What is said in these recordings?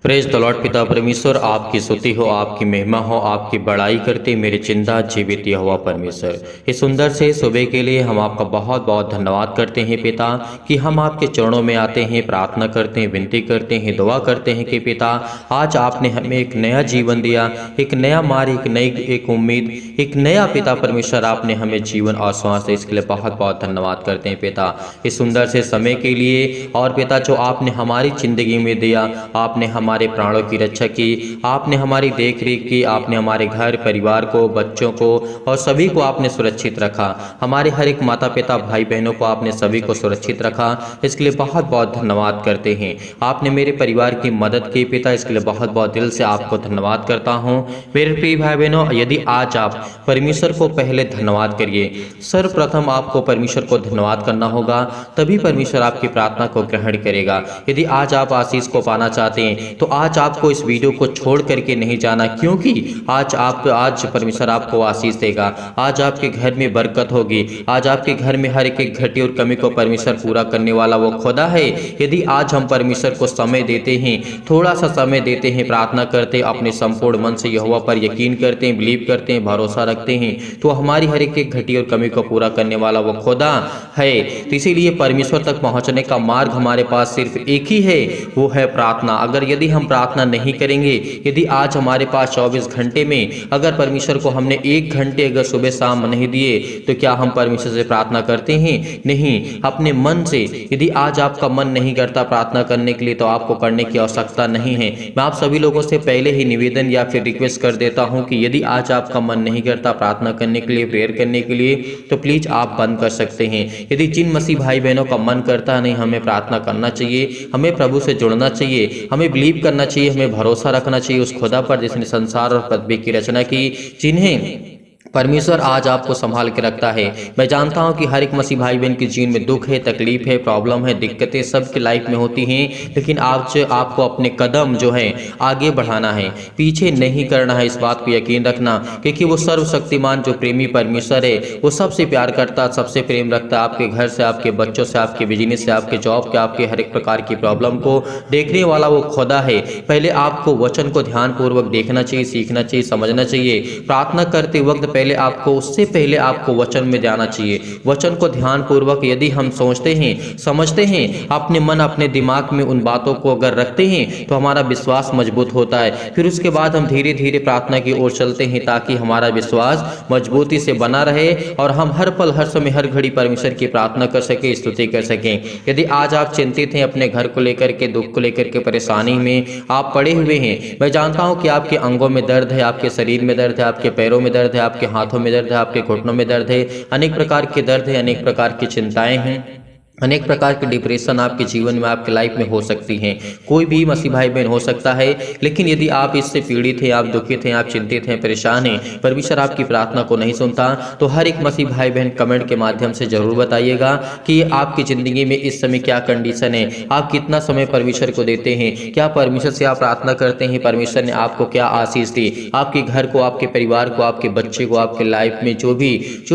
Praise the Lord. पिता परमेश्वर आपकी स्तुति हो, आपकी महिमा हो, आपकी बड़ाई करते मेरे चिंता जीवित यहोवा परमेश्वर। इस सुंदर से सुबह के लिए हम आपका बहुत बहुत धन्यवाद करते हैं पिता, कि हम आपके चरणों में आते हैं, प्रार्थना करते हैं, विनती करते हैं, दुआ करते हैं कि पिता आज आपने हमें एक नया जीवन दिया, एक नया मार्ग, एक नई एक उम्मीद, एक नया पिता परमेश्वर आपने हमें जीवन और श्वास है, इसके लिए बहुत बहुत धन्यवाद करते हैं पिता इस सुंदर से समय के लिए। और पिता जो आपने हमारी जिंदगी में दिया, आपने हमारे प्राणों की रक्षा की, आपने हमारी देख रेख की, आपने हमारे घर परिवार को, बच्चों को और सभी को आपने सुरक्षित रखा, हमारे हर एक माता पिता भाई बहनों को आपने सभी को सुरक्षित रखा, इसके लिए बहुत बहुत धन्यवाद करते हैं। आपने मेरे परिवार की मदद की पिता, इसके लिए बहुत बहुत दिल से आपको धन्यवाद करता हूँ। मेरे प्रिय भाई बहनों, यदि आज आप परमेश्वर को पहले धन्यवाद करिए, सर्वप्रथम आपको परमेश्वर को धन्यवाद करना होगा, तभी परमेश्वर आपकी प्रार्थना को ग्रहण करेगा। यदि आज आप आशीष को पाना चाहते हैं तो आज आपको इस वीडियो को छोड़ करके नहीं जाना, क्योंकि आज परमेश्वर आपको आशीष देगा, आज आपके घर में बरकत होगी, आज आपके घर में हर एक घटी और कमी को परमेश्वर पूरा करने वाला वो खुदा है। यदि आज हम परमेश्वर को समय देते हैं, थोड़ा सा समय देते हैं, प्रार्थना करते हैं, अपने संपूर्ण मन से यहोवा पर यकीन करते हैं, बिलीव करते हैं, भरोसा रखते हैं, तो हमारी हर एक घटी और कमी को पूरा करने वाला वो खुदा है। तो इसीलिए परमेश्वर तक पहुंचने का मार्ग हमारे पास सिर्फ एक ही है, वो है प्रार्थना। अगर यदि हम प्रार्थना नहीं करेंगे, यदि आज हमारे पास 24 घंटे में अगर परमेश्वर को हमने 1 घंटे अगर सुबह शाम नहीं दिए, तो क्या हम परमेश्वर से प्रार्थना करते हैं? नहीं। अपने मन से यदि आज आपका मन नहीं करता प्रार्थना करने के लिए, तो आपको करने की आवश्यकता नहीं है। मैं आप सभी लोगों से पहले ही निवेदन या फिर रिक्वेस्ट कर देता हूं कि यदि आज आपका मन नहीं करता प्रार्थना करने के लिए, प्रेयर करने के लिए, तो प्लीज आप बंद कर सकते हैं। यदि जिन मसीह भाई बहनों का मन करता है नहीं हमें प्रार्थना करना चाहिए, हमें प्रभु से जुड़ना चाहिए, हमें बिलीव करना चाहिए, हमें भरोसा रखना चाहिए उस खुदा पर जिसने संसार और पृथ्वी की रचना की, जिन्हें परमेश्वर आज आपको संभाल के रखता है। मैं जानता हूं कि हर एक मसीह भाई बहन के जीवन में दुख है, तकलीफ है, प्रॉब्लम है, दिक्कतें सबके लाइफ में होती हैं, लेकिन आज आपको अपने कदम जो है आगे बढ़ाना है, पीछे नहीं करना है। इस बात को यकीन रखना, क्योंकि वो सर्वशक्तिमान जो प्रेमी परमेश्वर है, वो सबसे प्यार करता, सबसे प्रेम रखता है। आपके घर से, आपके बच्चों से, आपके बिजनेस से, आपके जॉब के, आपके हर एक प्रकार की प्रॉब्लम को देखने वाला वो खुदा है। पहले आपको वचन को ध्यानपूर्वक देखना चाहिए, सीखना चाहिए, समझना चाहिए। प्रार्थना करते वक्त पहले आपको वचन में जाना चाहिए। वचन को ध्यान पूर्वक यदि हम सोचते हैं, समझते हैं, अपने मन अपने दिमाग में उन बातों को अगर रखते हैं, तो हमारा विश्वास मजबूत होता है। फिर उसके बाद हम धीरे धीरे प्रार्थना की ओर चलते हैं, ताकि हमारा विश्वास मजबूती से बना रहे और हम हर पल, हर समय, हर घड़ी परमेश्वर की प्रार्थना कर सके, स्तुति कर सकें। यदि आज आप चिंतित हैं, अपने घर को लेकर के, दुख को लेकर के, परेशानी में आप पड़े हुए हैं, मैं जानता हूं कि आपके अंगों में दर्द है, आपके शरीर में दर्द है, आपके पैरों में दर्द है, आपके हाथों में दर्द है, आपके घुटनों में दर्द है, अनेक प्रकार के दर्द है, अनेक प्रकार की चिंताएं हैं, अनेक प्रकार के डिप्रेशन आपके जीवन में, आपके लाइफ में हो सकती हैं। कोई भी मसीह भाई बहन हो सकता है, लेकिन यदि आप इससे पीड़ित हैं, आप दुखित हैं, आप चिंतित हैं, परेशान हैं, परमेश्वर आपकी प्रार्थना को नहीं सुनता, तो हर एक मसीह भाई बहन कमेंट के माध्यम से जरूर बताइएगा कि आपकी ज़िंदगी में इस समय क्या कंडीशन है, आप कितना समय परमेश्वर को देते हैं, क्या परमेश्वर से आप प्रार्थना करते हैं, परमेश्वर ने आपको क्या आशीष दी, आपके घर को, आपके परिवार को, आपके बच्चे को, आपके लाइफ में जो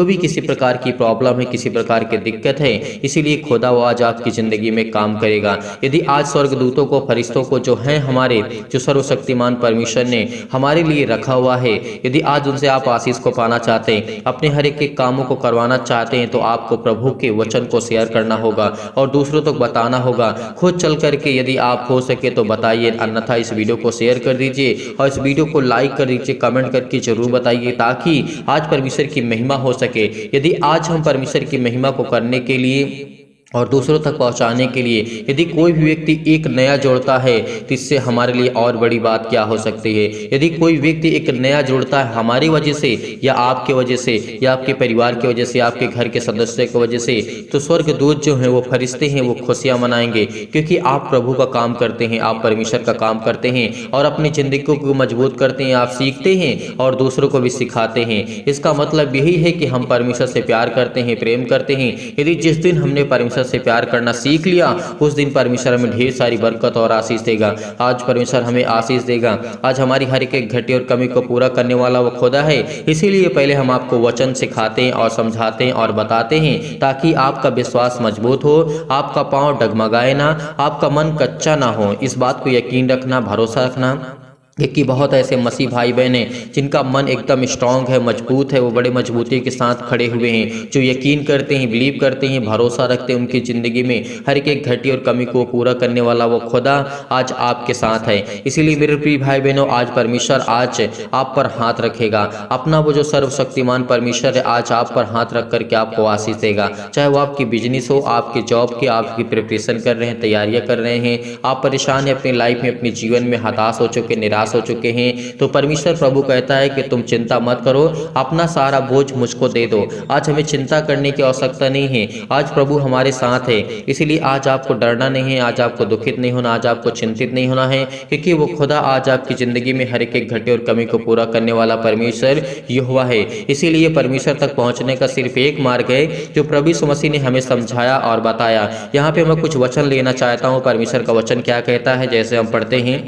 भी किसी प्रकार की प्रॉब्लम है, किसी प्रकार की दिक्कत है, इसीलिए खुदा वो आज आपकी जिंदगी में काम करेगा। यदि आज स्वर्गदूतों को, फरिश्तों को जो है हमारे, जो सर्वशक्तिमान परमेश्वर ने हमारे लिए रखा हुआ है, यदि आज उनसे आप आशीष को पाना चाहते हैं, अपने हर एक कामों को करवाना चाहते हैं, तो आपको प्रभु के वचन को शेयर करना होगा और दूसरों तक बताना होगा। खुद चल करके यदि आप हो सके तो बताइए, अन्यथा इस वीडियो को शेयर कर दीजिए और इस वीडियो को लाइक कर दीजिए, कमेंट करके जरूर बताइए, ताकि आज परमेश्वर की महिमा हो सके। यदि आज हम परमेश्वर की महिमा को करने के लिए और दूसरों तक पहुंचाने के लिए यदि कोई भी व्यक्ति एक नया जोड़ता है, तो इससे हमारे लिए और बड़ी बात क्या हो सकती है। यदि कोई व्यक्ति एक नया जोड़ता है हमारी वजह से, या आपके वजह से, या आपके परिवार की वजह से, आपके घर के सदस्य की वजह से, तो स्वर्गदूत जो हैं, वो फरिश्ते हैं, वो खुशियां मनाएंगे, क्योंकि आप प्रभु का काम करते हैं, आप परमेश्वर का काम करते हैं और अपनी जिंदगी को मजबूत करते हैं, आप सीखते हैं और दूसरों को भी सिखाते हैं। इसका मतलब यही है कि हम परमेश्वर से प्यार करते हैं, प्रेम करते हैं। यदि जिस दिन हमने परमेश्वर से प्यार करना सीख लिया, उस दिन परमेश्वर हमें ढेर सारी बरकत और आशीष देगा। आज परमेश्वर हमें आशीष देगा। आज हमारी हर एक घटी और कमी को पूरा करने वाला वो खुदा है। इसीलिए पहले हम आपको वचन सिखाते हैं और समझाते हैं और बताते हैं, ताकि आपका विश्वास मजबूत हो, आपका पाँव डगमगाए ना, आपका मन कच्चा ना हो। इस बात को यकीन रखना, भरोसा रखना कि बहुत ऐसे मसीह भाई बहन हैं जिनका मन एकदम स्ट्रांग है, मजबूत है, वो बड़े मजबूती के साथ खड़े हुए हैं, जो यकीन करते हैं, बिलीव करते हैं, भरोसा रखते हैं उनकी ज़िंदगी में हर एक घटी और कमी को पूरा करने वाला वो खुदा आज आपके साथ है। इसीलिए मेरे प्रिय भाई बहनों, आज परमेश्वर आज आप पर हाथ रखेगा। अपना वो जो सर्वशक्तिमान परमेश्वर है आज आप पर हाथ रख करके आपको आशीष देगा। चाहे वो आपकी बिजनेस हो, आपके जॉब की, आपकी प्रिपरेशन कर रहे हैं, तैयारियाँ कर रहे हैं, आप परेशान हैं अपनी लाइफ में, अपने जीवन में हताश हो चुके, निराश हो चुके हैं, तो परमेश्वर प्रभु कहता है कि तुम चिंता मत करो, अपना सारा बोझ मुझको दे दो। आज हमें चिंता करने की आवश्यकता नहीं है, आज प्रभु हमारे साथ है। इसीलिए आज आपको डरना नहीं है, आज आपको दुखित नहीं होना, आज आपको चिंतित नहीं होना है, क्योंकि वो खुदा आज आपकी जिंदगी में हर एक घटी और कमी को पूरा करने वाला परमेश्वर यहोवा है। इसीलिए परमेश्वर तक पहुंचने का सिर्फ एक मार्ग है जो प्रभु यीशु मसीह ने हमें समझाया और बताया। यहाँ पे मैं कुछ वचन लेना चाहता हूँ। परमेश्वर का वचन क्या कहता है, जैसे हम पढ़ते हैं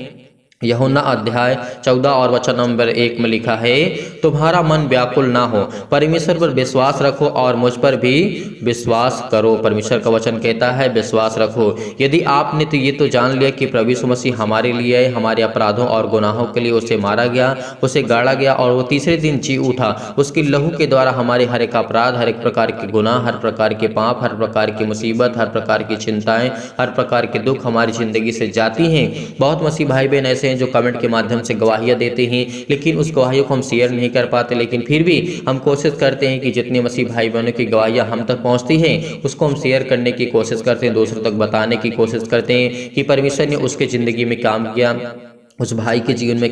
यूहन्ना अध्याय 14 और वचन नंबर 1 में लिखा है, तुम्हारा मन व्याकुल ना हो, परमेश्वर पर विश्वास रखो और मुझ पर भी विश्वास करो। परमेश्वर का वचन कहता है विश्वास रखो। यदि आपने तो ये तो जान लिया कि प्रभु यीशु मसीह हमारे लिए, हमारे अपराधों और गुनाहों के लिए उसे मारा गया, उसे गाड़ा गया और वो तीसरे दिन जी उठा, उसकी लहू के द्वारा हमारे हर एक अपराध, हर एक प्रकार के गुनाह, हर प्रकार के पाप, हर प्रकार की मुसीबत, हर प्रकार की चिंताएं, हर प्रकार के दुख हमारी जिंदगी से जाती हैं। बहुत मसीह भाई बहन ऐसे जो कमेंट के माध्यम से गवाहियां देते हैं, लेकिन उस गवाहियों को हम शेयर नहीं कर पाते, लेकिन फिर भी हम कोशिश करते हैं कि जितने मसीह भाई बहनों की गवाहियां हम तक पहुंचती हैं उसको हम शेयर करने की कोशिश करते हैं, दूसरों तक बताने की कोशिश करते हैं कि परमेश्वर ने उसके ज़िंदगी में काम किया, उस भाई के जीवन में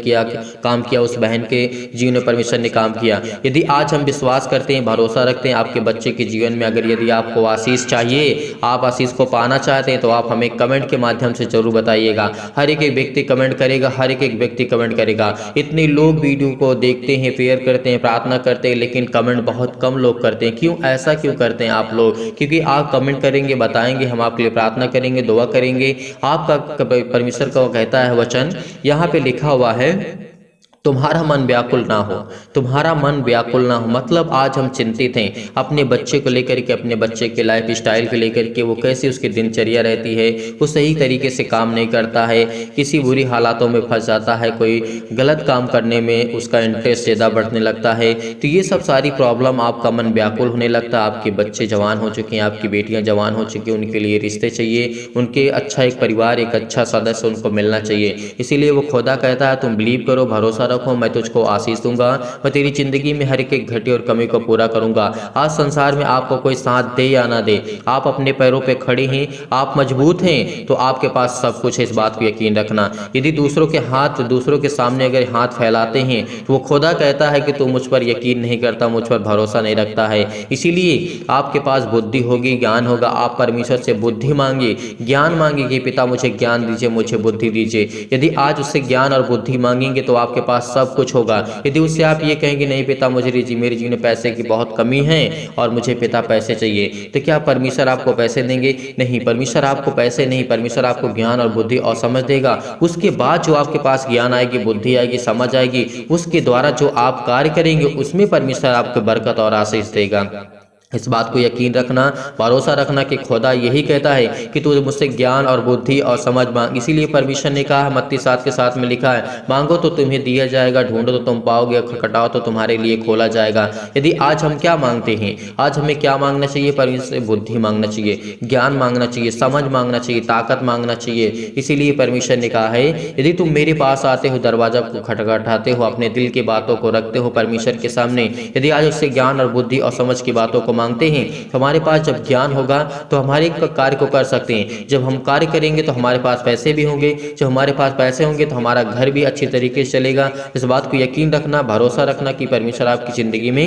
काम किया, उस बहन के जीवन में परमेश्वर ने काम किया। यदि आज हम विश्वास करते हैं, भरोसा रखते हैं आपके बच्चे के जीवन में, अगर यदि आपको आशीष चाहिए, आप आशीष को पाना चाहते हैं, तो आप हमें कमेंट के माध्यम से जरूर बताइएगा। हर एक व्यक्ति कमेंट करेगा, हर एक व्यक्ति कमेंट करेगा। इतने लोग वीडियो को देखते हैं, शेयर करते हैं, प्रार्थना करते हैं, लेकिन कमेंट बहुत कम लोग करते हैं। क्यों, ऐसा क्यों करते हैं आप लोग? क्योंकि आप कमेंट करेंगे, बताएंगे, हम आपके लिए प्रार्थना करेंगे, दुआ करेंगे। आपका परमेश्वर का कहता है वचन, यहाँ पे लिखा हुआ है, तुम्हारा मन व्याकुल ना हो, तुम्हारा मन व्याकुल ना हो। मतलब आज हम चिंतित हैं अपने बच्चे को लेकर के, अपने बच्चे के लाइफ स्टाइल को लेकर के, वो कैसी उसकी दिनचर्या रहती है, वो सही तरीके से काम नहीं करता है, किसी बुरी हालातों में फंस जाता है, कोई गलत काम करने में उसका इंटरेस्ट ज़्यादा बढ़ने लगता है। तो ये सब सारी प्रॉब्लम, आपका मन व्याकुल होने लगता है। आपके बच्चे जवान हो चुके हैं, आपकी बेटियाँ जवान हो चुकी हैं, उनके लिए रिश्ते चाहिए, उनके अच्छा एक परिवार, एक अच्छा सदस्य उनको मिलना चाहिए। इसीलिए वो खुदा कहता है तुम बिलीव करो, भरोसा रखो, मैं तुझको आशीष दूंगा, मैं तेरी जिंदगी में हर एक घटी और कमी को पूरा करूंगा। आज संसार में आपको कोई साथ दे या ना दे, आप अपने पैरों पे खड़े हैं, आप मजबूत हैं, तो आपके पास सब कुछ है। इस बात को यकीन रखना। यदि दूसरों के हाथ, दूसरों के सामने अगर हाथ फैलाते हैं, तो वो खुदा कहता है कि तू मुझ पर यकीन नहीं करता, मुझ पर भरोसा नहीं रखता है। इसीलिए आपके पास बुद्धि होगी, ज्ञान होगा, आप परमेश्वर से बुद्धि मांगे, ज्ञान मांगे कि पिता मुझे ज्ञान दीजिए, मुझे बुद्धि दीजिए। यदि आज उससे ज्ञान और बुद्धि मांगेंगे तो आपके पास सब कुछ होगा। यदि उससे आप ये कहेंगे नहीं पिता मुझे मेरे जीवन में पैसे की बहुत कमी है और मुझे पिता पैसे चाहिए, तो क्या परमेश्वर आपको पैसे देंगे? नहीं, परमेश्वर आपको पैसे नहीं, परमेश्वर आपको ज्ञान और बुद्धि और समझ देगा। उसके बाद जो आपके पास ज्ञान आएगी, बुद्धि आएगी, समझ आएगी, उसके द्वारा जो आप कार्य करेंगे उसमें परमेश्वर आपको बरकत और आशीष देगा। इस बात को यकीन रखना, भरोसा रखना कि खुदा यही कहता है कि तू मुझसे ज्ञान और बुद्धि और समझ मांग। इसीलिए परमेश्वर ने कहा, मत्ती 7:7 में लिखा है, मांगो तो तुम्हें दिया जाएगा, ढूंढो तो तुम पाओगे, खटखटाओ तो तुम्हारे लिए खोला जाएगा। यदि आज हम क्या मांगते हैं, आज हमें क्या मांगना चाहिए? परमेश्वर से बुद्धि मांगना चाहिए, ज्ञान मांगना चाहिए, समझ मांगना चाहिए, ताकत मांगना चाहिए। इसीलिए परमेश्वर ने कहा है, यदि तुम मेरे पास आते हो, दरवाजा को खटखटाते हो, अपने दिल की बातों को रखते हो परमेश्वर के सामने, यदि आज उससे ज्ञान और बुद्धि और समझ की बातों को मांगते हैं, हमारे पास जब ज्ञान होगा तो हमारे कार्य को कर सकते हैं। जब हम कार्य करेंगे तो हमारे पास पैसे भी होंगे, जब हमारे पास पैसे होंगे तो हमारा घर भी अच्छी तरीके से चलेगा। इस बात को यकीन रखना, भरोसा रखना कि परमेश्वर आपकी जिंदगी में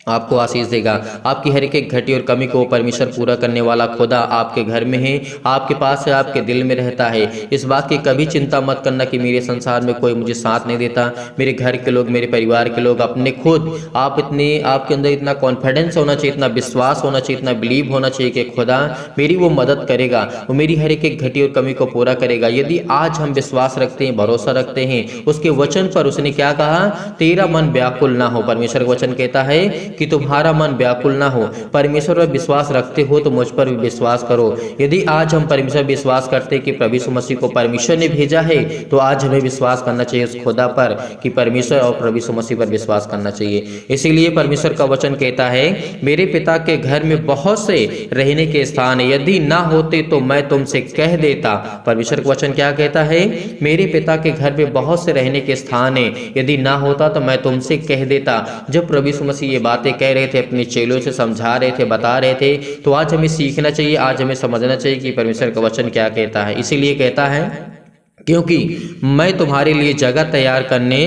आपको आशीष देगा। आपकी हर एक घटी और कमी को परमेश्वर पूरा करने वाला खुदा आपके घर में है, आपके पास है, आपके दिल में रहता है। इस बात की कभी चिंता मत करना कि मेरे संसार में कोई मुझे साथ नहीं देता, मेरे घर के लोग, मेरे परिवार के लोग, अपने खुद आप इतने, आपके अंदर इतना कॉन्फिडेंस होना चाहिए, इतना विश्वास होना चाहिए, इतना बिलीव होना चाहिए कि खुदा मेरी वो मदद करेगा, वो मेरी हर एक घटी और कमी को पूरा करेगा। यदि आज हम विश्वास रखते हैं, भरोसा रखते हैं उसके वचन पर, उसने क्या कहा, तेरा मन व्याकुल ना हो। परमेश्वर का वचन कहता है कि तुम्हारा मन व्याकुल ना हो। परमेश्वर पर विश्वास रखते हो तो मुझ पर भी विश्वास करो। यदि आज हम परमेश्वर विश्वास करते हैं कि प्रभु यीशु मसीह को परमेश्वर ने भेजा है, तो आज हमें विश्वास करना चाहिए उस खुदा पर कि परमेश्वर और प्रभु यीशु मसीह पर विश्वास करना चाहिए। इसीलिए परमेश्वर का वचन कहता है, मेरे पिता के घर में बहुत से रहने के स्थान है, यदि ना होते तो मैं तुमसे कह देता। परमेश्वर का वचन क्या कहता है, मेरे पिता के घर में बहुत से रहने के स्थान है, यदि ना होता तो मैं तुमसे कह देता। जब प्रभु यीशु मसीह ये बातें कह रहे थे, अपने चेलों से समझा रहे थे, बता रहे थे, तो आज हमें सीखना चाहिए, आज हमें समझना चाहिए कि परमेश्वर का वचन क्या कहता है। इसीलिए कहता है, क्योंकि मैं तुम्हारे लिए जगह तैयार करने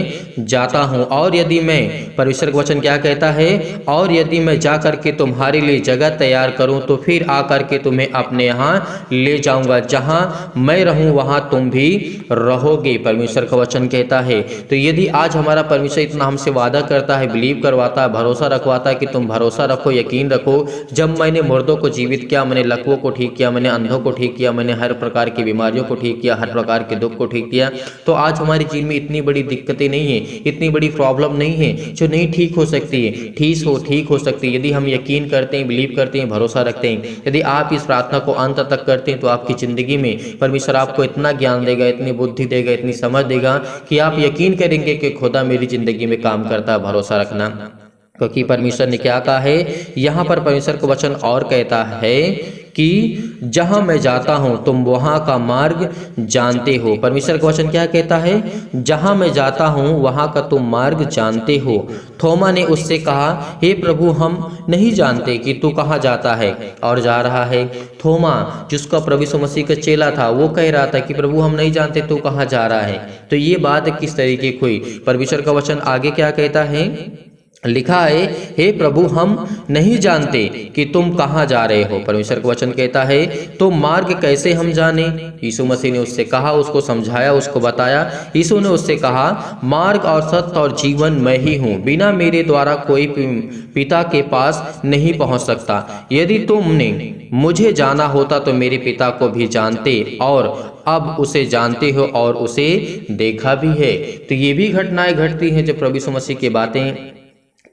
जाता हूं, और यदि मैं, परमेश्वर का वचन क्या कहता है, और यदि मैं जा करके तुम्हारे लिए जगह तैयार करूं तो फिर आकर के तुम्हें अपने यहाँ ले जाऊंगा, जहां मैं रहूं वहां तुम भी रहोगे। परमेश्वर का वचन कहता है। तो यदि आज हमारा परमेश्वर इतना हमसे वादा करता है, बिलीव करवाता है, भरोसा रखवाता है कि तुम भरोसा रखो, यकीन रखो, जब मैंने मुर्दों को जीवित किया, मैंने लकवों को ठीक किया, मैंने अंधों को ठीक किया, मैंने हर प्रकार की बीमारियों को ठीक किया, हर प्रकार के दुख को ठीक किया, तो आज हमारे जीवन में इतनी बड़ी दिक्कतें नहीं है, इतनी बड़ी प्रॉब्लम नहीं है जो नहीं ठीक हो सकती है। ठीक हो सकती है यदि हम यकीन करते हैं, बिलीव करते हैं, भरोसा रखते हैं। यदि आप इस प्रार्थना को अंत तक करते हैं तो आपकी जिंदगी में परमेश्वर आपको इतना ज्ञान देगा, इतनी बुद्धि देगा, इतनी समझ देगा कि आप यकीन करेंगे कि खुदा मेरी जिंदगी में काम करता है। भरोसा रखना, क्योंकि परमेश्वर ने क्या कहा है यहाँ पर, परमेश्वर का वचन और कहता है कि जहां मैं जाता हूं तुम वहां का मार्ग जानते हो। परमेश्वर का वचन क्या कहता है, जहां मैं जाता हूं वहां का तुम मार्ग जानते हो। थोमा ने उससे कहा, हे प्रभु हम नहीं जानते कि तू कहां जाता है और जा रहा है। थोमा जिसका प्रभु यीशु मसीह का चेला था, वो कह रहा था कि प्रभु हम नहीं जानते तू कहां जा रहा है। तो ये बात किस तरीके की हुई? परमेश्वर का वचन आगे क्या कहता है, लिखा है, हे प्रभु हम नहीं जानते कि तुम कहाँ जा रहे हो। परमेश्वर का वचन कहता है, तो मार्ग कैसे हम जाने? यीशु मसीह ने उससे कहा, उसको समझाया, उसको बताया। यीशु ने उससे कहा, मार्ग और सत्य और जीवन मैं ही हूँ, बिना मेरे द्वारा कोई पिता के पास नहीं पहुँच सकता। यदि तुमने मुझे जाना होता तो मेरे पिता को भी जानते और अब उसे जानते हो और उसे देखा भी है। तो ये भी घटनाएं घटती हैं जब प्रभु यीशु मसीह की बातें,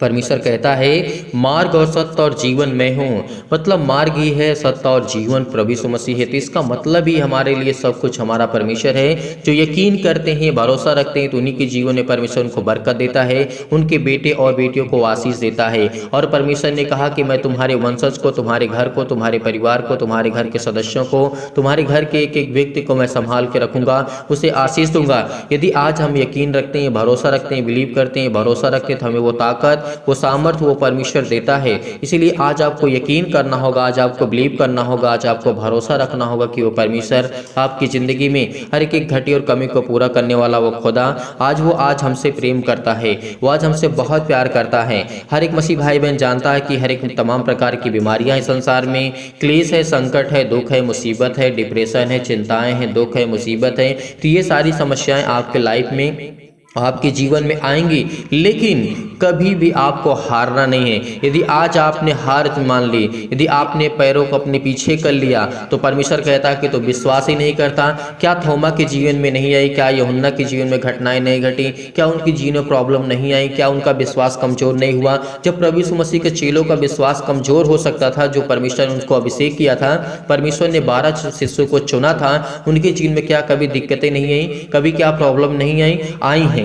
परमेश्वर कहता है मार्ग और सत्य और जीवन मैं हूँ, मतलब मार्ग ही है, सत्य और जीवन प्रभु यीशु मसीह है। तो इसका मतलब ही हमारे लिए सब कुछ हमारा परमेश्वर है। जो यकीन करते हैं, भरोसा रखते हैं, तो उन्हीं के जीवन में परमेश्वर उनको बरकत देता है, उनके बेटे और बेटियों को आशीष देता है। और परमेश्वर ने कहा कि मैं तुम्हारे वंशज को, तुम्हारे घर को, तुम्हारे परिवार को, तुम्हारे घर के सदस्यों को, तुम्हारे घर के एक एक व्यक्ति को मैं संभाल के रखूंगा, उसे आशीष दूंगा। यदि आज हम यकीन रखते हैं, भरोसा रखते हैं, बिलीव करते हैं, भरोसा रखते हैं, तो हमें वो ताकत, वो सामर्थ्य वो परमेश्वर देता है। इसीलिए आज आपको यकीन करना होगा, आज आपको बिलीव करना होगा, आज आपको भरोसा रखना होगा कि वो परमेश्वर आपकी ज़िंदगी में हर एक घटी और कमी को पूरा करने वाला वो खुदा आज हमसे प्रेम करता है, वो आज हमसे बहुत प्यार करता है। हर एक मसीह भाई बहन जानता है कि हर एक तमाम प्रकार की बीमारियां हैं संसार में, क्लेश है, संकट है, दुख है, मुसीबत है, डिप्रेशन है, चिंताएं हैं, दुख है, मुसीबत है। तो ये सारी समस्याएं आपके लाइफ में, आपके जीवन में आएंगी, लेकिन कभी भी आपको हारना नहीं है। यदि आज आपने हार मान ली, यदि आपने पैरों को अपने पीछे कर लिया, तो परमेश्वर कहता है कि तो विश्वास ही नहीं करता। क्या थोमा के जीवन में नहीं आई? क्या यूहन्ना के जीवन में घटनाएं नहीं घटी? क्या उनके जीवन में प्रॉब्लम नहीं आई? क्या उनका विश्वास कमजोर नहीं हुआ? जब प्रभु यीशु मसीह के चेलों का विश्वास कमजोर हो सकता था, जो परमेश्वर ने उनको अभिषेक किया था, परमेश्वर ने 12 शिष्यों को चुना था, उनके जीवन में क्या कभी दिक्कतें नहीं आई? कभी क्या प्रॉब्लम नहीं आई हैं?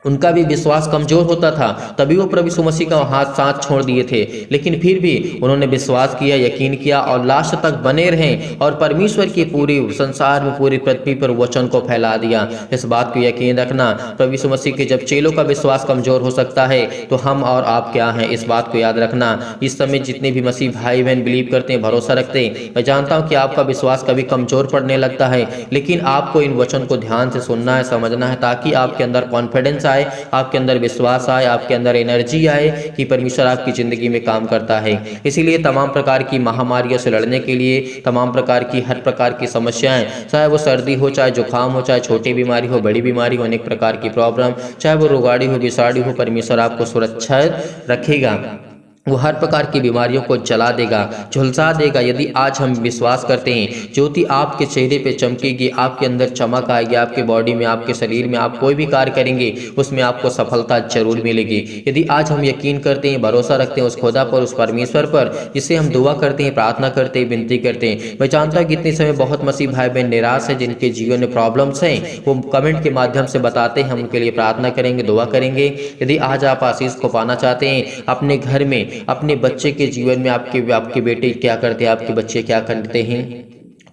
उनका भी विश्वास कमजोर होता था, तभी वो प्रभु यीशु मसीह का हाथ साथ छोड़ दिए थे, लेकिन फिर भी उन्होंने विश्वास किया, यकीन किया और लास्ट तक बने रहें और परमेश्वर की पूरी संसार में, पूरी पृथ्वी पर वचन को फैला दिया। इस बात को यकीन रखना, प्रभु यीशु मसीह के जब चेलों का विश्वास कमजोर हो सकता है, तो हम और आप क्या हैं, इस बात को याद रखना। इस समय जितने भी मसीह भाई बहन बिलीव करते हैं, भरोसा रखते हैं, मैं जानता हूँ कि आपका विश्वास कभी कमजोर पड़ने लगता है, लेकिन आपको इन वचन को ध्यान से सुनना है, समझना है, ताकि आपके अंदर कॉन्फिडेंस आए, आपके अंदर विश्वास आए, आपके अंदर एनर्जी आए कि परमेश्वर आपकी ज़िंदगी में काम करता है। इसीलिए तमाम प्रकार की महामारियों से लड़ने के लिए, तमाम प्रकार की हर प्रकार की समस्याएं, चाहे वो सर्दी हो, चाहे जुकाम हो, चाहे छोटी बीमारी हो, बड़ी बीमारी हो, अनेक प्रकार की प्रॉब्लम, चाहे वो रोगाड़ी हो, बिसाड़ी हो, परमेश्वर आपको सुरक्षित रखेगा। वो हर प्रकार की बीमारियों को जला देगा, झुलसा देगा। यदि आज हम विश्वास करते हैं, ज्योति आपके चेहरे पे चमकेगी, आपके अंदर चमक आएगी, आपके बॉडी में, आपके शरीर में, आप कोई भी कार्य करेंगे उसमें आपको सफलता जरूर मिलेगी। यदि आज हम यकीन करते हैं, भरोसा रखते हैं उस खुदा पर, उस परमेश्वर पर, जिससे हम दुआ करते हैं, प्रार्थना करते हैं, विनती करते हैं। मैं जानता हूँ कि इतने समय बहुत मसीह भाई बहन निराश है, जिनके जीवन में प्रॉब्लम्स हैं, वो कमेंट के माध्यम से बताते हैं, हम उनके लिए प्रार्थना करेंगे, दुआ करेंगे। यदि आज आप आशीष को पाना चाहते हैं अपने घर में, अपने बच्चे के जीवन में, आपके बेटे क्या करते हैं, आपके बच्चे क्या करते हैं,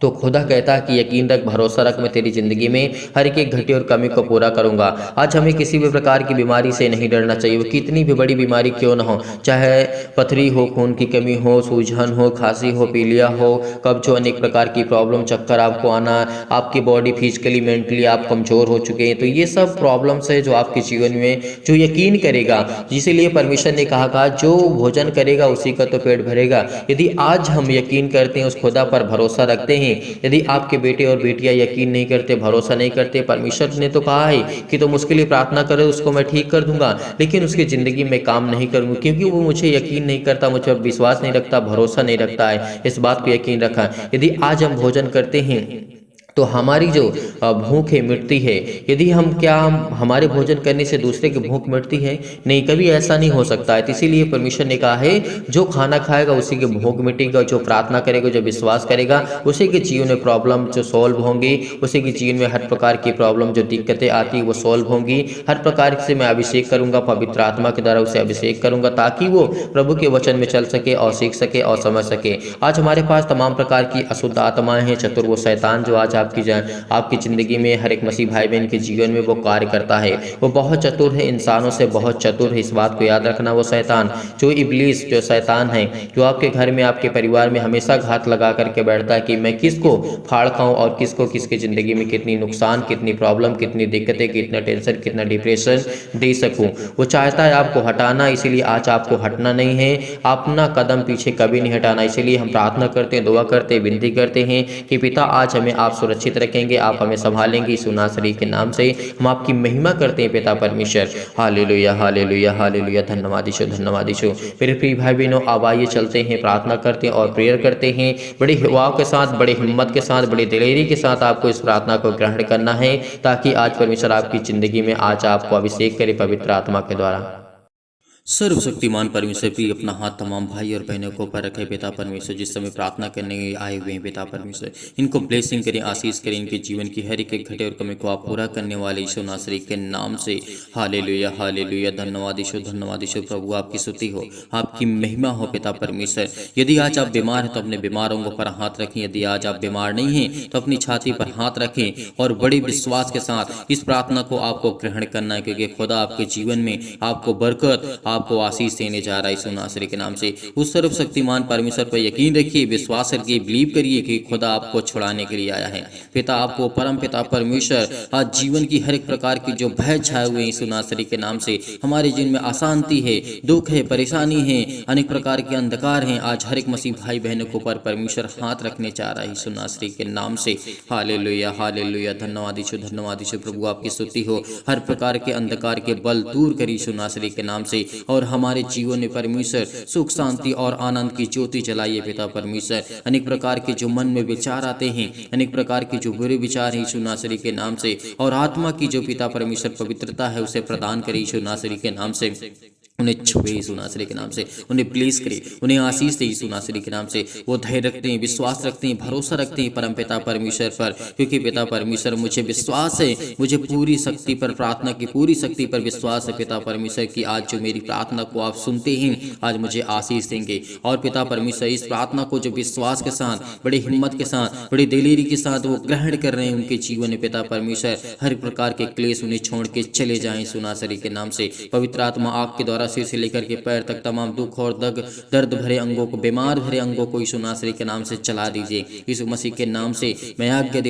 तो खुदा कहता है कि यकीन रख, भरोसा रख, मैं तेरी ज़िंदगी में हर एक घटी और कमी को पूरा करूंगा। आज हमें किसी भी प्रकार की बीमारी से नहीं डरना चाहिए, वो कितनी भी बड़ी बीमारी क्यों ना हो, चाहे पथरी हो, खून की कमी हो, सूजन हो, खांसी हो, पीलिया हो, कब्ज हो, अनेक प्रकार की प्रॉब्लम, चक्कर आपको आना, आपकी बॉडी फिजिकली मेंटली आप कमज़ोर हो चुके हैं, तो ये सब प्रॉब्लम्स है जो आपके जीवन में, जो यकीन करेगा, इसीलिए परमेश्वर ने कहा जो भोजन करेगा उसी का तो पेट भरेगा। यदि आज हम यकीन करते हैं, उस खुदा पर भरोसा रखते हैं, यदि आपके बेटे और बेटियां यकीन नहीं करते, भरोसा नहीं करते, परमेश्वर ने तो कहा है कि तुम उसके लिए प्रार्थना करो, उसको मैं ठीक कर दूंगा, लेकिन उसकी ज़िंदगी में काम नहीं करूंगा क्योंकि वो मुझे यकीन नहीं करता, मुझ पर विश्वास नहीं रखता, भरोसा नहीं रखता है। इस बात को यकीन रखा। यदि आज हम भोजन करते हैं तो हमारी जो भूख है मिटती है। यदि हमारे भोजन करने से दूसरे की भूख मिटती है? नहीं, कभी ऐसा नहीं हो सकता है। इसीलिए परमेश्वर ने कहा है जो खाना खाएगा उसी की भूख मिटेगा, जो प्रार्थना करेगा, जो विश्वास करेगा, उसी के जीवन में प्रॉब्लम जो सॉल्व होंगी, उसी के जीवन में हर प्रकार की प्रॉब्लम जो दिक्कतें आती है वो सॉल्व होंगी। हर प्रकार से मैं अभिषेक करूंगा, पवित्र आत्मा के द्वारा उसे अभिषेक करूंगा ताकि वो प्रभु के वचन में चल सके और सीख सके और समझ सके। आज हमारे पास तमाम प्रकार की अशुद्ध आत्माएं हैं, चतुर वो शैतान जो आज आपकी ज़िंदगी में हर एक मसीह भाई बहन के जीवन में वो कार्य करता है। वो बहुत चतुर है, इंसानों से बहुत चतुर है, इस बात को याद रखना। वो शैतान जो इब्लीस जो शैतान है, जो आपके घर में, आपके परिवार में हमेशा घात लगा करके बैठता है कि मैं किसको फाड़ खाऊं और किसको किसकी ज़िंदगी में कितनी नुकसान, कितनी प्रॉब्लम, कितनी दिक्कतें, कितना टेंशन, कितना डिप्रेशन दे सकूं। वो चाहता है आपको हटाना, इसीलिए आज आपको हटना नहीं है, अपना कदम पीछे कभी नहीं हटाना। इसीलिए हम प्रार्थना करते हैं, दुआ करते हैं, विनती करते हैं कि पिता आज हमें आप सुरक्षित रखेंगे, आप हमें संभालेंगे। यीशु नासरी के नाम से हम आपकी महिमा करते हैं पिता परमेश्वर। हालेलुया, हालेलुया, हालेलुया। धन्यवाद यीशु, धन्यवाद यीशु। मेरे प्रिय भाई बहनों, अब आइए चलते हैं, प्रार्थना करते हैं और प्रेयर करते हैं। बड़ी हिवाव के साथ, बड़ी हिम्मत के साथ, बड़ी दिलेरी के साथ आपको इस प्रार्थना को ग्रहण करना है ताकि आज परमेश्वर आपकी ज़िंदगी में आज आपको अभिषेक करे पवित्र आत्मा के द्वारा। सर्वशक्तिमान परमेश्वर भी अपना हाथ तमाम भाई और बहनों को ऊपर रखे पिता परमेश्वर, जिस समय प्रार्थना करने आए हुए हैं पिता परमेश्वर, इनको ब्लेसिंग करें, आशीष करें, इनके जीवन की हर एक घटे और कमी को आप पूरा करने वाले यीशु नासरी के नाम से। हालेलुया, हालेलुया। धन्यवाद यीशु, धन्यवाद यीशु। प्रभु आपकी स्तुति हो, आपकी महिमा हो पिता परमेश्वर। यदि आज आप बीमार हैं तो अपने बीमारों पर हाथ रखें, यदि आज आप बीमार नहीं हैं तो अपनी छाती पर हाथ रखें और बड़े विश्वास के साथ इस प्रार्थना को आपको ग्रहण करना है, क्योंकि खुदा आपके जीवन में आपको बरकत, आपको आशीष देने जा रहा है यीशु नासरी के नाम से। उस सर्वशक्तिमान परमेश्वर पर यकीन रखिए, विश्वास करिए, बिलीव करिए कि खुदा आपको छुड़ाने के लिए आया है। पिता आपको परम पिता परमेश्वर आज जीवन की हर एक प्रकार की जो भय छाए हुए यीशु नासरी के नाम से, हमारे जीवन में अशांति है, दुख है, परेशानी है, अनेक प्रकार के अंधकार हैं, आज हर एक मसीह भाई बहनों को पर परमेश्वर हाथ रखने चाह रहा है यीशु नासरी के नाम से। हालेलुया, हालेलुया। धन्यवाद यीशु, धन्यवाद यीशु। प्रभु आपकी स्तुति हो, हर प्रकार के अंधकार के बल दूर करी यीशु नासरी के नाम से और हमारे जीवन में परमेश्वर सुख, शांति और आनंद की ज्योति जलाइए पिता परमेश्वर। अनेक प्रकार के जो मन में विचार आते हैं, अनेक प्रकार के जो बुरे विचार हैं यीशु नासरी के नाम से, और आत्मा की जो पिता परमेश्वर पवित्रता है उसे प्रदान करे यीशु नासरी के नाम से। उन्हें छुए यीशु नासरी के नाम से, उन्हें ब्लेस करे, उन्हें आशीष दे यीशु नासरी के नाम से। वो धैर्य रखते हैं, विश्वास रखते हैं, भरोसा रखते हैं परम पिता परमेश्वर पर, क्योंकि पिता परमेश्वर मुझे विश्वास है, मुझे पूरी शक्ति पर, प्रार्थना की पूरी शक्ति पर विश्वास है पिता परमेश्वर की आज जो मेरी प्रार्थना को आप सुनते हैं आज मुझे आशीष देंगे। और पिता परमेश्वर इस प्रार्थना को जो विश्वास के साथ, बड़ी हिम्मत के साथ, बड़ी दिलेरी के साथ वो ग्रहण कर रहे हैं, उनके जीवन में पिता परमेश्वर हर प्रकार के क्लेश उन्हें छोड़ के चले जाएं यीशु नासरी के नाम से। पवित्र आत्मा आग के द्वारा द्वारा सिर से लेकर के पैर तक तमाम दुख और दर्द भरे अंगों को, बीमार भरे अंगों को यीशु नासरी के नाम से चला दीजिए। यीशु मसीह के नाम से मैं आज्ञा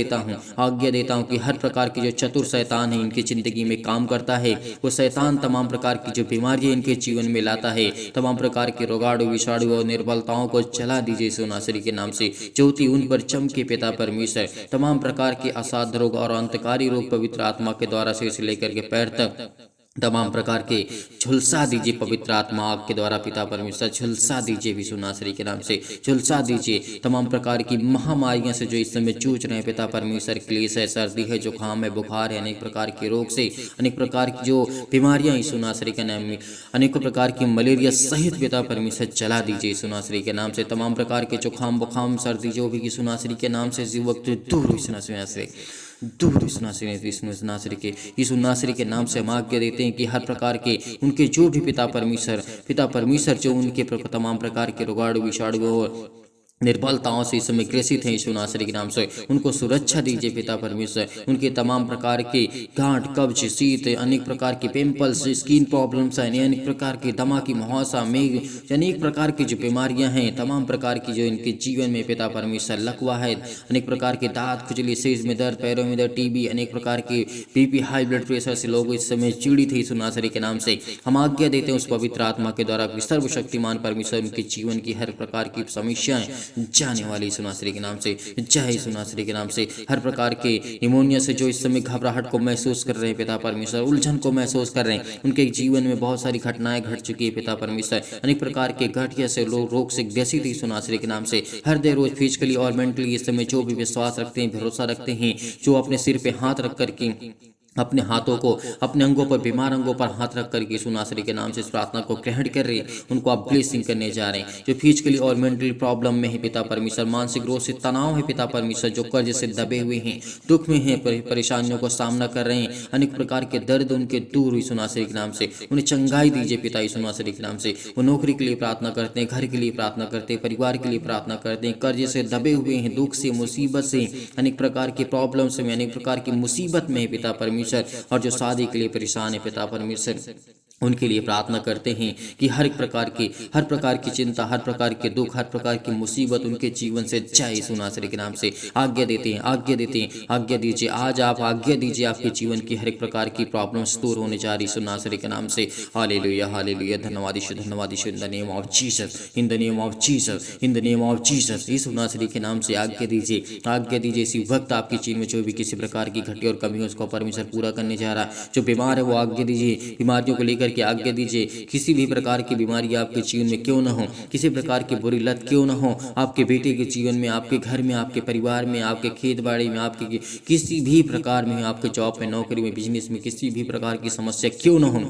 देता हूँ कि हर प्रकार की जो चतुर शैतान है इनकी जिंदगी में काम करता है, वो शैतान तमाम प्रकार की जो बीमारियां इनके जीवन में लाता है, तमाम प्रकार के रोगाणु विषाणु और निर्बलताओं को चला दीजिए यीशु नासरी के नाम से। ज्योति उन पर चमके पिता परमेश्वर। तमाम प्रकार के असाध्य रोग और अंतकारी रोग पवित्र आत्मा के द्वारा सिर से लेकर के पैर तक तमाम प्रकार के झुलसा दीजिए पवित्र आत्मा आग के द्वारा पिता परमेश्वर। झुलसा दीजिए यीशु नासरी के नाम से, झुलसा दीजिए तमाम प्रकार की महामारियां से जो इस समय जूझ रहे हैं पिता परमेश्वर। क्लेश है, सर्दी है, जुकाम है, बुखार है, अनेक प्रकार के रोग से, अनेक प्रकार की जो बीमारियां यीशु नासरी के नाम में, अनेकों प्रकार की मलेरिया सहित पिता परमेश्वर चला दीजिए यीशु नासरी के नाम से। तमाम प्रकार के जुकाम बुखाम सर्दी जो भी यीशु नासरी के नाम से इसी वक्त दूर यीशु नासरी के नाम से हम आज्ञा देते हैं कि हर प्रकार के उनके जो भी पिता परमेश्वर जो उनके तमाम प्रकार के रोगाणु विषाणु और निर्बलताओं से इस समय ग्रसित हैं यीशु नासरी के नाम से, उनको सुरक्षा दीजिए पिता परमेश्वर। उनके तमाम प्रकार के गांठ, कब्ज, शीत, अनेक प्रकार के पिंपल्स, स्किन प्रॉब्लम्स हैं, अनेक प्रकार के दमा की मुहासा, मेघ, अनेक प्रकार की जो बीमारियां हैं, तमाम प्रकार की जो इनके जीवन में पिता परमेश्वर लकवा है, अनेक प्रकार के दांत खुजली, सिर में दर्द, पैरों में दर्द, टीबी, अनेक प्रकार के बीपी, हाई ब्लड प्रेशर से लोग इस समय पीड़ित है यीशु नासरी के नाम से। हम आज्ञा देते हैं उस पवित्र आत्मा के द्वारा सर्वशक्तिमान परमेश्वर उनके जीवन की हर प्रकार की समस्याएं जाने वाली यीशु नासरी के नाम से, जय यीशु नासरी के नाम से। हर प्रकार के निमोनिया से जो इस समय घबराहट को महसूस कर रहे हैं पिता परमेश्वर, उलझन को महसूस कर रहे हैं, उनके जीवन में बहुत सारी घटनाएं घट चुकी है पिता परमेश्वर। अनेक प्रकार के गठिया से रोग से ग्रसित यीशु नासरी के नाम से। हर देर रोज फिजिकली और मेंटली इस समय जो भी विश्वास रखते हैं, भरोसा रखते हैं, जो अपने सिर पे हाथ रख करके अपने हाथों को अपने अंगों पर, बीमार अंगों पर हाथ रख कर यीशु नासरी के नाम से इस प्रार्थना को ग्रहण कर रहे हैं, उनको आप ब्लेसिंग करने जा रहे हैं। जो फिजिकली और मेंटली प्रॉब्लम में है पिता परमेश्वर, मानसिक रोग से तनाव है पिता परमेश्वर, जो कर्ज से दबे हुए हैं, दुख में हैं, परेशानियों का सामना कर रहे हैं, अनेक प्रकार के दर्द उनके दूर यीशु नासरी के नाम से, उन्हें चंगाई दीजिए पिता यीशु नासरी के नाम से। वो नौकरी के लिए प्रार्थना करते हैं, घर के लिए प्रार्थना करते हैं, परिवार के लिए प्रार्थना करते हैं, कर्ज से दबे हुए हैं, दुख से, मुसीबत से, अनेक प्रकार की प्रॉब्लम्स में, अनेक प्रकार की मुसीबत में है पिता परमेश्वर, और जो शादी के लिए परेशान है पिता परमेश्वर, उनके लिए प्रार्थना करते हैं कि हर प्रकार की चिंता, हर प्रकार के दुख, हर प्रकार की मुसीबत उनके जीवन से जाए यीशु नासरी के नाम से। आज्ञा देते हैं, आज्ञा दीजिए। आज आप आज्ञा दीजिए, आपके जीवन की हर एक प्रकार की प्रॉब्लम्स दूर होने जा रही यीशु नासरी के नाम से। हालेलुया, हालेलुया। धन्यवाद Yeshu, in the name of Jesus, in the name of Jesus, in the name of Jesus. Yeshu नासरी के नाम से आज्ञा दीजिए। इसी वक्त आपके जीवन में जो भी किसी प्रकार की घटी और कमी उसको परमेश्वर पूरा करने जा रहा है। जो बीमार है वो आज्ञा दीजिए, बीमारियों को लेकर की आज्ञा दीजिए। किसी भी प्रकार की बीमारी आपके जीवन में क्यों न हो, किसी प्रकार की बुरी लत क्यों न हो, आपके बेटे के जीवन में, आपके घर में, आपके परिवार में, आपके खेत बाड़ी में, आपके किसी भी प्रकार में, आपके जॉब में, नौकरी में, बिजनेस में किसी भी प्रकार की समस्या क्यों न हो,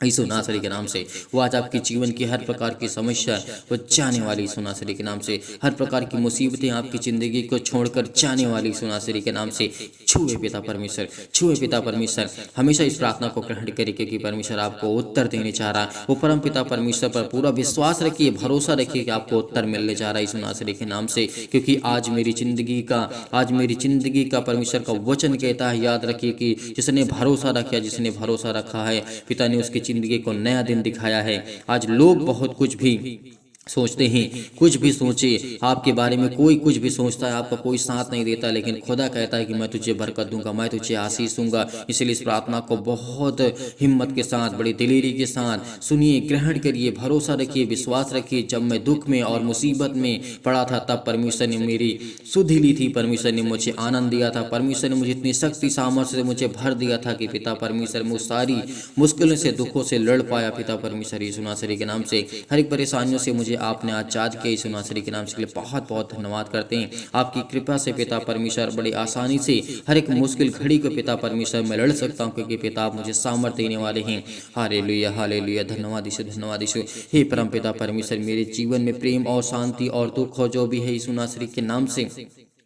यीशु नासरी के नाम से वो आज आपके जीवन की हर प्रकार की समस्या वो जाने वाली यीशु नासरी के नाम से। हर प्रकार की मुसीबतें आपकी जिंदगी को छोड़कर जाने वाली यीशु नासरी के नाम से। छुए पिता परमेश्वर, हमेशा इस प्रार्थना को ग्रहण करिए, क्योंकि परमेश्वर आपको उत्तर देने जा रहा है। वो परम पिता परमेश्वर पर पूरा विश्वास रखिए, भरोसा रखिए कि आपको उत्तर मिलने जा रहा है यीशु नासरी के नाम से। क्योंकि आज मेरी जिंदगी का परमेश्वर का वचन कहता है, याद रखिए कि जिसने भरोसा रखा है पिता ने उसकी जिंदगी को नया दिन दिखाया है। आज लोग बहुत कुछ भी सोचते हैं, कुछ भी सोचे आपके बारे में, कोई कुछ भी सोचता है, आपका कोई साथ नहीं देता, लेकिन खुदा कहता है कि मैं तुझे बरकत दूंगा, मैं तुझे आशीष दूंगा। इसलिए इस प्रार्थना को बहुत हिम्मत के साथ, बड़ी दिलेरी के साथ सुनिए, ग्रहण करिए, भरोसा रखिए, विश्वास रखिए। जब मैं दुख में और मुसीबत में पड़ा था तब परमेश्वर ने मेरी सुधि ली थी, परमेश्वर ने मुझे आनंद दिया था, परमेश्वर ने मुझे इतनी शक्ति सामर्थ्य से मुझे भर दिया था कि पिता परमेश्वर मुझ सारी मुश्किलों से, दुखों से लड़ पाया पिता परमेश्वर यीशु नासरी के नाम से। हर एक परेशानियों से मुझे आपने आजाद किया यीशु नासरी के नाम से। लिए बहुत बहुत धन्यवाद करते हैं। आपकी कृपा से पिता परमेश्वर बड़ी आसानी से हर एक मुश्किल घड़ी को पिता परमेश्वर मैं लड़ सकता हूँ, क्योंकि पिता आप मुझे सामर्थ्य देने वाले हैं। हालेलुया, हालेलुया। धन्यवाद यीशु। हे परम पिता परमेश्वर, मेरे जीवन में प्रेम और शांति और दुख हो जो भी है यीशु नासरी के नाम से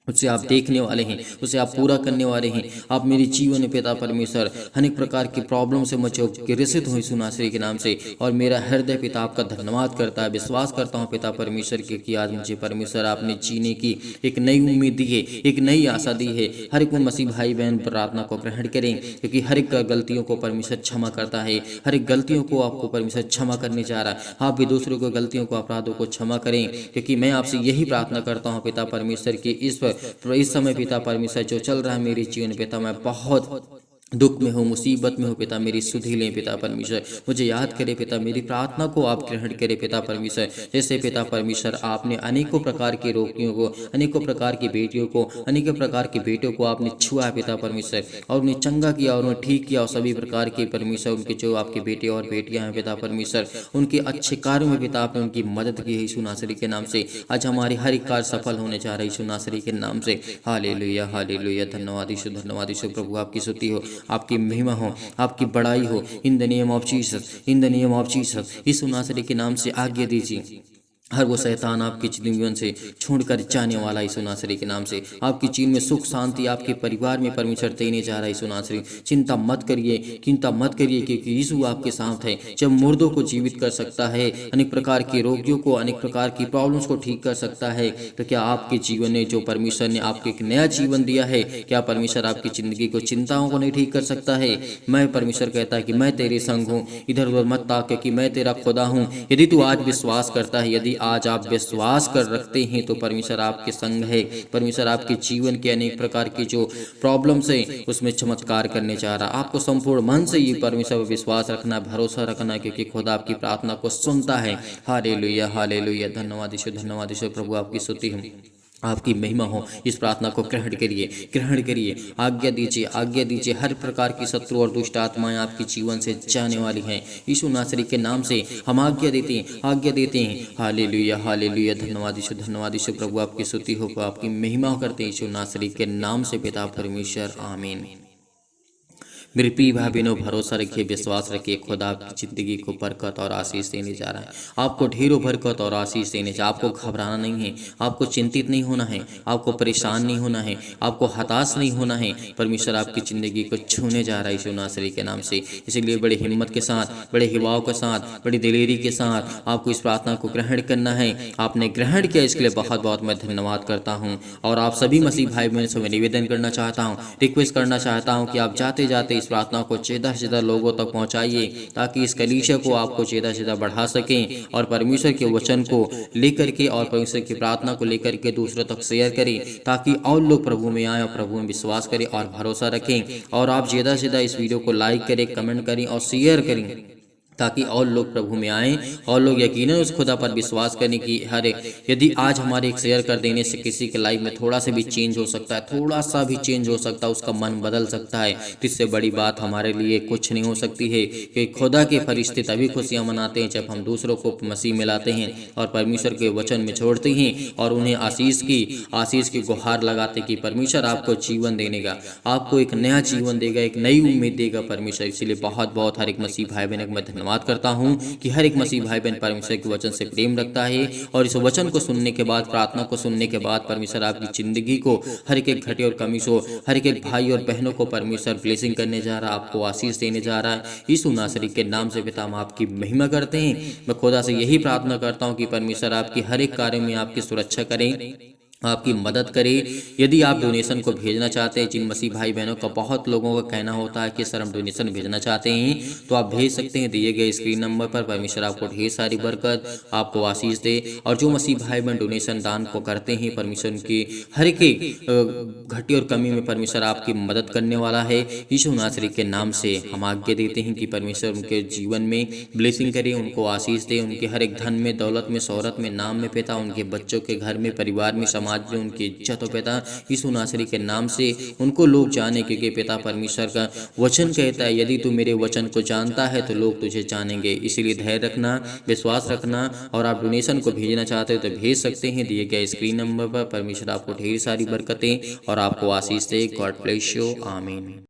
उससे आप देखने वाले हैं, उसे आप पूरा करने वाले हैं। आप मेरे जीवन में पिता परमेश्वर अनेक प्रकार की प्रॉब्लम से मुझे ग्रसित हुई सुनाश्री के नाम से, और मेरा हृदय पिता आपका धन्यवाद करता है। विश्वास करता हूँ पिता परमेश्वर के कि आज मुझे परमेश्वर आपने जीने की एक नई उम्मीद दी है, एक नई आशा दी है। हर एक मसीह भाई बहन प्रार्थना को ग्रहण करें, क्योंकि हर एक गलतियों को परमेश्वर क्षमा करता है। हर एक गलतियों को आपको परमेश्वर क्षमा करने जा रहा है। आप भी दूसरों को गलतियों को अपराधों को क्षमा करें, क्योंकि मैं आपसे यही प्रार्थना करता हूँ पिता परमेश्वर की इस समय पिता परमेश्वर जो चल रहा है मेरे जीवन पिता, मैं बहुत दुख में हूँ, मुसीबत में हूँ पिता, मेरी सुधि लें पिता परमेश्वर। मुझे याद करे पिता, मेरी प्रार्थना को आप ग्रहण करें पिता परमेश्वर। जैसे पिता परमेश्वर आपने अनेकों प्रकार के रोगियों को, अनेकों प्रकार की बेटियों को, अनेकों प्रकार के बेटों को आपने छुआ है पिता परमेश्वर, और उन्हें चंगा किया और उन्हें ठीक किया। और सभी प्रकार के परमेश्वर उनके जो आपके बेटे और बेटियां हैं पिता परमेश्वर, उनके अच्छे कार्यों में पिता आपने उनकी मदद की है यीशु नासरी के नाम से। आज हमारे हर एक कार्य सफल होने जा रहा है यीशु नासरी के नाम से। हालेलुया हालेलुया, धन्यवाद यीशु प्रभु, आपकी स्तुति हो, आपकी महिमा हो, आपकी बड़ाई हो। In the name of Jesus, in the name of Jesus, Yeshu नासरी के नाम से आज्ञा दीजिए। हर वो शैतान आपके जीवन से छोड़कर जाने वाला यीशु नासरी के नाम से। आपकी जीवन में सुख शांति आपके परिवार में परमेश्वर देने जा रहा है यीशु नासरी। चिंता मत करिए, चिंता मत करिए, क्योंकि यीशु आपके साथ है। जब मुर्दों को जीवित कर सकता है, अनेक प्रकार के रोगियों को, अनेक प्रकार की प्रॉब्लम्स को ठीक कर सकता है, तो क्या आपके जीवन में जो परमेश्वर ने आपको एक नया जीवन दिया है, क्या परमेश्वर आपकी जिंदगी को, चिंताओं को नहीं ठीक कर सकता है? मैं परमेश्वर कहता है कि मैं तेरे संग हूँ, इधर उधर मत ताक, क्योंकि मैं तेरा खुदा हूँ। यदि तू आज विश्वास करता है, यदि आज आप विश्वास कर रखते हैं, तो परमेश्वर आपके संग है। परमेश्वर आपके जीवन के अनेक प्रकार की जो प्रॉब्लम्स है उसमें चमत्कार करने जा रहा। आपको संपूर्ण मन से ये परमेश्वर पर विश्वास रखना, भरोसा रखना, क्योंकि खुदा आपकी प्रार्थना को सुनता है। हालेलुया हालेलुया, धन्यवाद यीशु प्रभु, आपकी स्तुति हो, आपकी महिमा हो। इस प्रार्थना को ग्रहण करिए, ग्रहण करिए। आज्ञा दीजिए, आज्ञा दीजिए। हर प्रकार की शत्रु और दुष्ट आत्माएं आपके जीवन से जाने वाली हैं यीशु नासरी के नाम से। हम आज्ञा देते हैं, आज्ञा देते हैं। हालेलुया हालेलुया, धन्यवाद यीशु प्रभु, आपकी स्तुति हो, आपकी महिमा करते हैं यीशु नासरी के नाम से पिता परमेश्वर, आमीन। मेरे प्रिय भाई बहनों, भरोसा रखिए, विश्वास रखिए, खुदा आपकी जिंदगी को बरकत और आशीष देने जा रहा है। आपको ढेरों बरकत और आशीष देने जा। आपको घबराना नहीं है, आपको चिंतित नहीं होना है, आपको परेशान नहीं होना है, आपको हताश नहीं होना है। परमेश्वर आपकी जिंदगी को छूने जा रहा है यीशु नासरी के नाम से। इसीलिए बड़ी हिम्मत के साथ, बड़े हिवाओं के साथ, बड़ी दिलेरी के साथ आपको इस प्रार्थना को ग्रहण करना है। आपने ग्रहण किया, इसके लिए बहुत बहुत मैं धन्यवाद करता हूँ। और आप सभी मसीह भाई बहनों से मैं निवेदन करना चाहता हूँ, रिक्वेस्ट करना चाहता हूँ कि आप जाते जाते इस प्रार्थना को ज़्यादा से ज़्यादा लोगों तक पहुंचाइए, ताकि इस कलीसिया को आपको ज़्यादा से ज़्यादा बढ़ा सकें, और परमेश्वर के वचन को लेकर के और परमेश्वर की प्रार्थना को लेकर के दूसरों तक शेयर करें, ताकि और लोग प्रभु में आए और प्रभु में विश्वास करें और भरोसा रखें। और आप ज़्यादा से ज़्यादा इस वीडियो को लाइक करें, कमेंट करें और शेयर करें, ताकि और लोग प्रभु में आएँ और लोग यकीनन उस खुदा पर विश्वास करने की हर एक। यदि आज हमारे एक शेयर कर देने से किसी के लाइफ में थोड़ा सा भी चेंज हो सकता है, थोड़ा सा भी चेंज हो सकता है, उसका मन बदल सकता है, तो इससे बड़ी बात हमारे लिए कुछ नहीं हो सकती है। कि खुदा के फरिश्ते तभी खुशियाँ मनाते हैं जब हम दूसरों को मसीह में लाते हैं और परमेश्वर के वचन में छोड़ते हैं और उन्हें आशीष की गुहार लगाते कि परमेश्वर आपको जीवन देने का, आपको एक नया जीवन देगा, एक नई उम्मीद देगा परमेश्वर। इसीलिए बहुत बहुत हर एक मसीह भाई बहन को मैं धन्यवाद करता हूं कि हर एक मसीह भाई बहन परमेश्वर के वचन से प्रेम रखता है, और इस वचन को सुनने के बाद, प्रार्थना को सुनने के बाद परमेश्वर आपकी जिंदगी को, हर एक घटे और कमी से, हर एक भाई और बहनों को परमेश्वर ब्लेसिंग करने जा रहा है, आपको आशीष देने जा रहा है। यीशु नासरी के नाम से पिता हम आपकी महिमा करते हैं। मैं खुदा से यही प्रार्थना करता हूँ कि परमेश्वर आपकी हर एक कार्य में आपकी सुरक्षा करें, आपकी मदद करे। यदि आप डोनेशन को भेजना चाहते हैं, जिन मसीह भाई बहनों का बहुत लोगों का कहना होता है कि सर हम डोनेशन भेजना चाहते हैं, तो आप भेज सकते हैं दिए गए स्क्रीन नंबर पर। परमेश्वर आपको ढेर सारी बरकत, आपको आशीष दे। और जो मसीह भाई बहन डोनेशन दान को करते हैं, परमेश्वर उनकी हर एक घटी और कमी में परमेश्वर आपकी मदद करने वाला है। यीशु नासरी के नाम से हम आज्ञा देते हैं कि परमेश्वर उनके जीवन में ब्लेसिंग करे, उनको आशीष दे, उनके हर एक धन में, दौलत में, शोहरत में, नाम में पिता, उनके बच्चों के घर में, परिवार में, समाज में उनकी इज्जत हो पिता। यीशु नासरी के नाम से उनको लोग जाने, क्योंकि पिता परमेश्वर का वचन कहता है यदि तू मेरे वचन को जानता है तो लोग तुझे जानेंगे। इसीलिए धैर्य रखना, विश्वास रखना। और आप डोनेशन को भेजना चाहते हो तो भेज सकते हैं दिए गए स्क्रीन नंबर पर। परमेश्वर आपको ढेर सारी बरकतें और आपको आशीष दे। गॉड ब्लेस यू, आमीन।